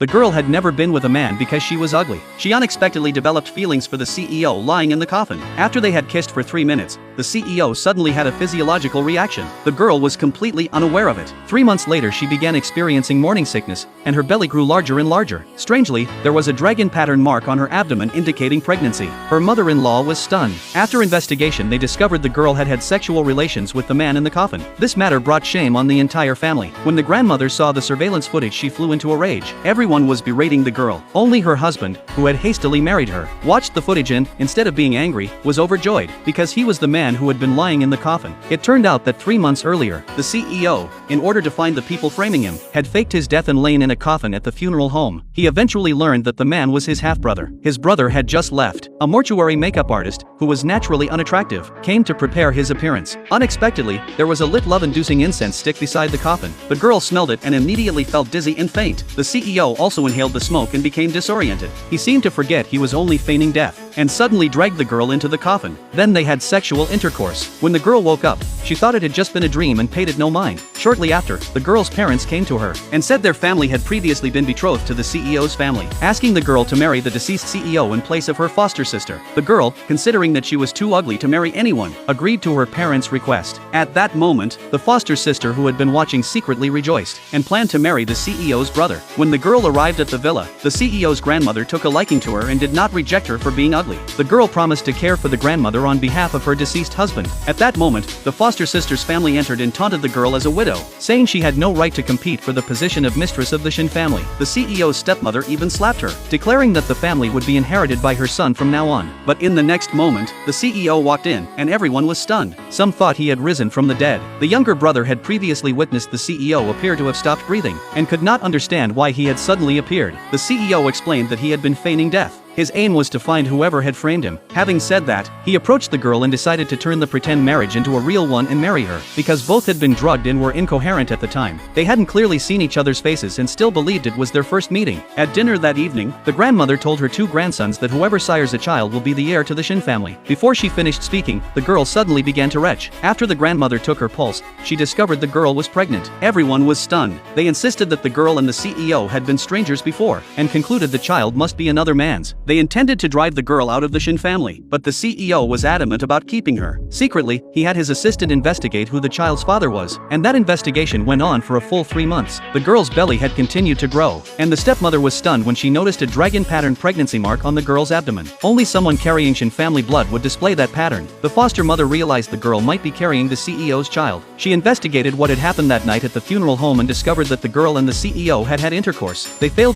The girl had never been with a man because she was ugly. She unexpectedly developed feelings for the CEO lying in the coffin. After they had kissed for 3 minutes, the CEO suddenly had a physiological reaction. The girl was completely unaware of it. 3 months later she began experiencing morning sickness, and her belly grew larger and larger. Strangely, there was a dragon pattern mark on her abdomen indicating pregnancy. Her mother-in-law was stunned. After investigation they discovered the girl had had sexual relations with the man in the coffin. This matter brought shame on the entire family. When the grandmother saw the surveillance footage she flew into a rage. Everyone was berating the girl. Only her husband, who had hastily married her, watched the footage and, instead of being angry, was overjoyed, because he was the man who had been lying in the coffin. It turned out that 3 months earlier, the CEO, in order to find the people framing him, had faked his death and lain in a coffin at the funeral home. He eventually learned that the man was his half-brother. His brother had just left. A mortuary makeup artist, who was naturally unattractive, came to prepare his appearance. Unexpectedly, there was a lit love-inducing incense stick beside the coffin. The girl smelled it and immediately felt dizzy and faint. The CEO also inhaled the smoke and became disoriented. He seemed to forget he was only feigning death, and suddenly dragged the girl into the coffin. Then they had sexual intercourse. When the girl woke up, she thought it had just been a dream and paid it no mind. Shortly after, the girl's parents came to her and said their family had previously been betrothed to the CEO's family, asking the girl to marry the deceased CEO in place of her foster sister. The girl, considering that she was too ugly to marry anyone, agreed to her parents' request. At that moment, the foster sister who had been watching secretly rejoiced and planned to marry the CEO's brother. When the girl arrived at the villa, the CEO's grandmother took a liking to her and did not reject her for being ugly. The girl promised to care for the grandmother on behalf of her deceased husband. At that moment, the foster sister's family entered and taunted the girl as a widow, saying she had no right to compete for the position of mistress of the Shin family. The CEO's stepmother even slapped her, declaring that the family would be inherited by her son from now on. But in the next moment, the CEO walked in, and everyone was stunned. Some thought he had risen from the dead. The younger brother had previously witnessed the CEO appear to have stopped breathing, and could not understand why he had suddenly appeared. The CEO explained that he had been feigning death. His aim was to find whoever had framed him. Having said that, he approached the girl and decided to turn the pretend marriage into a real one and marry her, because both had been drugged and were incoherent at the time. They hadn't clearly seen each other's faces and still believed it was their first meeting. At dinner that evening, the grandmother told her 2 grandsons that whoever sires a child will be the heir to the Shin family. Before she finished speaking, the girl suddenly began to retch. After the grandmother took her pulse, she discovered the girl was pregnant. Everyone was stunned. They insisted that the girl and the CEO had been strangers before, and concluded the child must be another man's. They intended to drive the girl out of the Shin family, but the CEO was adamant about keeping her. Secretly, he had his assistant investigate who the child's father was, and that investigation went on for a full 3 months. The girl's belly had continued to grow, and the stepmother was stunned when she noticed a dragon pattern pregnancy mark on the girl's abdomen. Only someone carrying Shin family blood would display that pattern. The foster mother realized the girl might be carrying the CEO's child. She investigated what had happened that night at the funeral home and discovered that the girl and the CEO had had intercourse. They failed